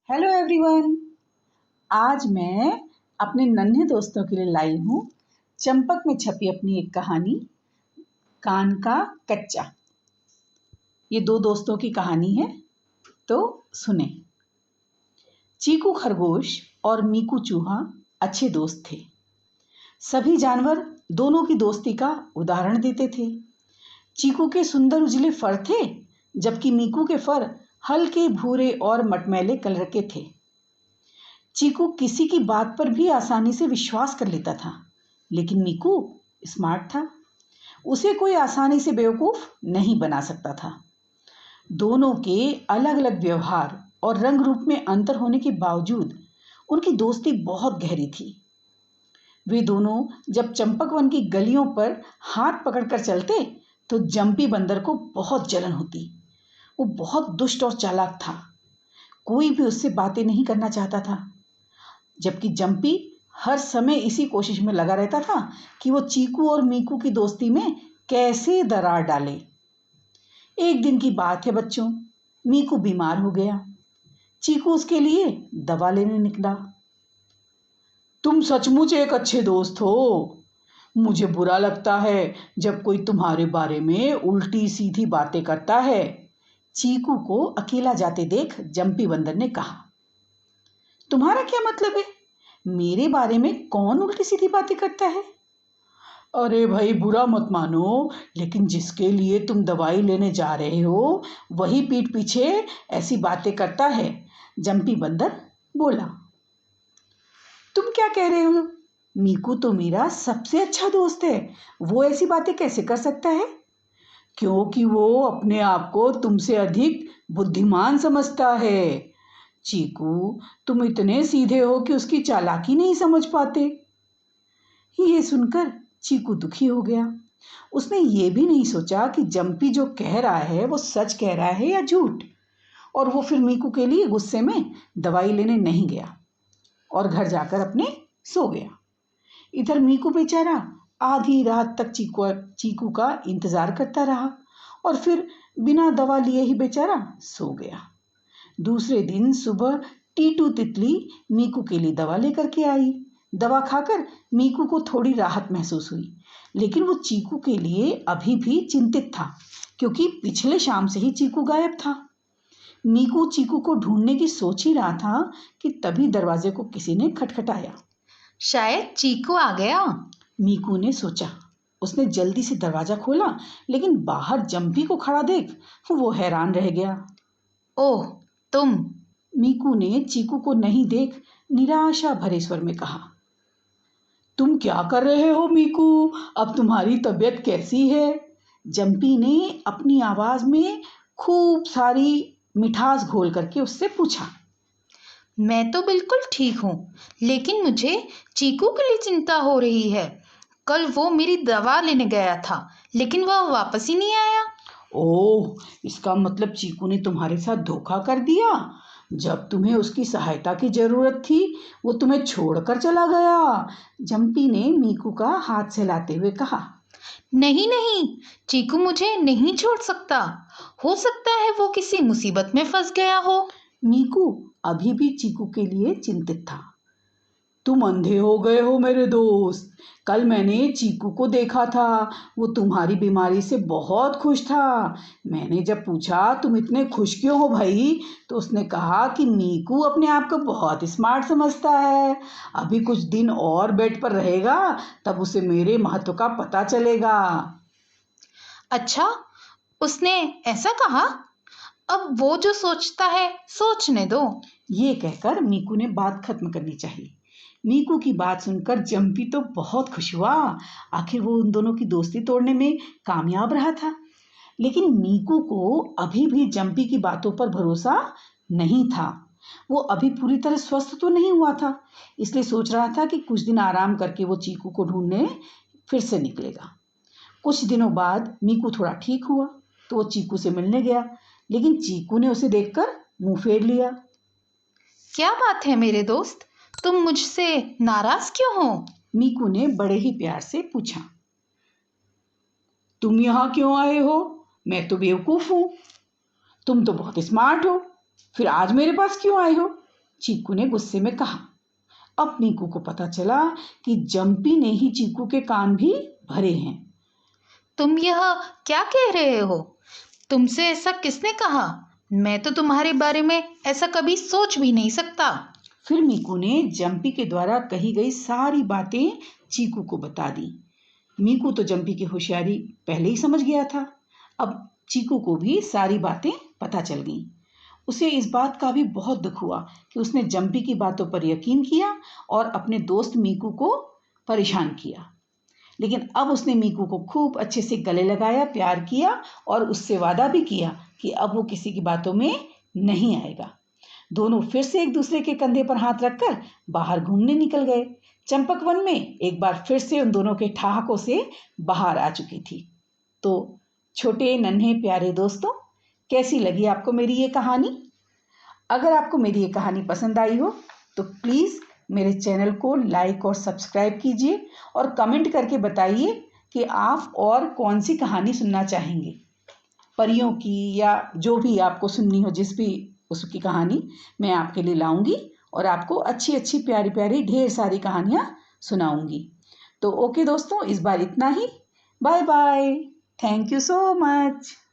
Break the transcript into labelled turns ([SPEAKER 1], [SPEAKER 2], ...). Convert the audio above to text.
[SPEAKER 1] Hello everyone. आज मैं अपने नन्हे दोस्तों के लिए लाई हूँ चंपक में छपी अपनी एक कहानी, कान का कच्चा। ये दो दोस्तों की कहानी है, तो सुने। चीकू खरगोश और मीकू चूहा अच्छे दोस्त थे। सभी जानवर दोनों की दोस्ती का उदाहरण देते थे। चीकू के सुंदर उजले फर थे, जबकि मीकू के फर हल्के भूरे और मटमैले कलर के थे। चीकू किसी की बात पर भी आसानी से विश्वास कर लेता था, लेकिन मीकू स्मार्ट था। उसे कोई आसानी से बेवकूफ नहीं बना सकता था। दोनों के अलग अलग व्यवहार और रंग रूप में अंतर होने के बावजूद उनकी दोस्ती बहुत गहरी थी। वे दोनों जब चंपक वन की गलियों पर हाथ पकड़कर चलते तो जंपी बंदर को बहुत जलन होती। वो बहुत दुष्ट और चालाक था। कोई भी उससे बातें नहीं करना चाहता था, जबकि जंपी हर समय इसी कोशिश में लगा रहता था कि वो चीकू और मीकू की दोस्ती में कैसे दरार डाले। एक दिन की बात है बच्चों, मीकू बीमार हो गया। चीकू उसके लिए दवा लेने निकला। तुम सचमुच एक अच्छे दोस्त हो। मुझे बुरा लगता है जब कोई तुम्हारे बारे में उल्टी सीधी बातें करता है। चीकू को अकेला जाते देख जंपी बंदर ने कहा। तुम्हारा क्या मतलब है? मेरे बारे में कौन उल्टी सीधी बातें करता है? अरे भाई, बुरा मत मानो, लेकिन जिसके लिए तुम दवाई लेने जा रहे हो वही पीठ पीछे ऐसी बातें करता है, जंपी बंदर बोला। तुम क्या कह रहे हो? मीकू तो मेरा सबसे अच्छा दोस्त है, वो ऐसी बातें कैसे कर सकता है? क्योंकि वो अपने आप को तुमसे अधिक बुद्धिमान समझता है। चीकू, तुम इतने सीधे हो कि उसकी चालाकी नहीं समझ पाते। ये सुनकर चीकू दुखी हो गया। उसने ये भी नहीं सोचा कि जंपी जो कह रहा है वो सच कह रहा है या झूठ। और वो फिर मीकू के लिए गुस्से में दवाई लेने नहीं गया और घर जाकर अपने सो गया। इधर मीकू बेचारा आधी रात तक चीकू का इंतजार करता रहा और फिर बिना दवा लिए ही बेचारा सो गया। दूसरे दिन सुबह टीटू तितली मीकू के लिए दवा लेकर के आई। दवा खाकर मीकू को थोड़ी राहत महसूस हुई, लेकिन वो चीकू के लिए अभी भी चिंतित था, क्योंकि पिछले शाम से ही चीकू गायब था। मीकू चीकू को ढूंढने की सोच ही रहा था कि तभी दरवाजे को किसी ने खटखटाया।
[SPEAKER 2] शायद चीकू आ गया,
[SPEAKER 1] मीकू ने सोचा। उसने जल्दी से दरवाजा खोला, लेकिन बाहर जंपी को खड़ा देख वो हैरान रह गया।
[SPEAKER 2] ओह तुम।
[SPEAKER 1] मीकू ने चीकू को नहीं देख निराशा भरे स्वर में कहा। तुम क्या कर रहे हो मीकू? अब तुम्हारी तबीयत कैसी है? जंपी ने अपनी आवाज में खूब सारी मिठास घोल करके उससे पूछा।
[SPEAKER 2] मैं तो बिल्कुल ठीक हूँ, लेकिन मुझे चीकू के लिए चिंता हो रही है। कल वो मेरी दवा लेने गया था, लेकिन वह वापस ही नहीं आया।
[SPEAKER 1] ओह, इसका मतलब चीकू ने तुम्हारे साथ धोखा कर दिया। जब तुम्हें उसकी सहायता की जरूरत थी वो तुम्हें छोड़कर चला गया। जंपी ने मीकू का हाथ सहलाते हुए कहा।
[SPEAKER 2] नहीं नहीं, चीकू मुझे नहीं छोड़ सकता। हो सकता है वो किसी मुसीबत में फंस गया हो।
[SPEAKER 1] मीकू अभी भी चीकू के लिए चिंतित था। तुम अंधे हो गए हो मेरे दोस्त। कल मैंने चीकू को देखा था, वो तुम्हारी बीमारी से बहुत खुश था। मैंने जब पूछा तुम इतने खुश क्यों हो भाई, तो उसने कहा कि मीकू अपने आप को बहुत स्मार्ट समझता है। अभी कुछ दिन और बेड पर रहेगा, तब उसे मेरे महत्व का पता चलेगा।
[SPEAKER 2] अच्छा, उसने ऐसा कहा? अब वो जो सोचता है सोचने दो।
[SPEAKER 1] ये कहकर मीकू ने बात खत्म करनी चाहिए। मीकू की बात सुनकर जंपी तो बहुत खुश हुआ। आखिर वो उन दोनों की दोस्ती तोड़ने में कामयाब रहा था। लेकिन मीकू को अभी भी जंपी की बातों पर भरोसा नहीं था। वो अभी पूरी तरह स्वस्थ तो नहीं हुआ था, इसलिए सोच रहा था कि कुछ दिन आराम करके वो चीकू को ढूंढने फिर से निकलेगा। कुछ दिनों बाद मीकू थोड़ा ठीक हुआ तो वो चीकू से मिलने गया, लेकिन चीकू ने उसे देखकर मुंह फेर लिया।
[SPEAKER 2] क्या बात है मेरे दोस्त, तुम मुझसे नाराज क्यों हो?
[SPEAKER 1] मीकू ने बड़े ही प्यार से पूछा। तुम यहाँ क्यों आए हो? मैं तो बेवकूफ हूँ, तुम तो बहुत स्मार्ट हो, फिर आज मेरे पास क्यों आए हो? चीकू ने गुस्से में कहा। अब मीकू को पता चला कि जंपी ने ही चीकू के कान भी भरे हैं।
[SPEAKER 2] तुम यह क्या कह रहे हो? तुमसे ऐसा किसने कहा? मैं तो तुम्हारे बारे में ऐसा कभी सोच भी नहीं सकता।
[SPEAKER 1] फिर मीकू ने जंपी के द्वारा कही गई सारी बातें चीकू को बता दी। मीकू तो जंपी की होशियारी पहले ही समझ गया था। अब चीकू को भी सारी बातें पता चल गईं। उसे इस बात का भी बहुत दुख हुआ कि उसने जंपी की बातों पर यकीन किया और अपने दोस्त मीकू को परेशान किया। लेकिन अब उसने मीकू को खूब अच्छे से गले लगाया, प्यार किया और उससे वादा भी किया कि अब वो किसी की बातों में नहीं आएगा। दोनों फिर से एक दूसरे के कंधे पर हाथ रखकर बाहर घूमने निकल गए। चंपक वन में एक बार फिर से उन दोनों के ठहाकों से बाहर आ चुकी थी। तो छोटे नन्हे प्यारे दोस्तों, कैसी लगी आपको मेरी ये कहानी? अगर आपको मेरी ये कहानी पसंद आई हो तो प्लीज़ मेरे चैनल को लाइक और सब्सक्राइब कीजिए और कमेंट करके बताइए कि आप और कौन सी कहानी सुनना चाहेंगे। परियों की या जो भी आपको सुननी हो, जिस भी उसकी कहानी मैं आपके लिए लाऊंगी और आपको अच्छी अच्छी प्यारी प्यारी ढेर सारी कहानियाँ सुनाऊंगी। तो ओके दोस्तों, इस बार इतना ही। Bye bye. Thank you so much.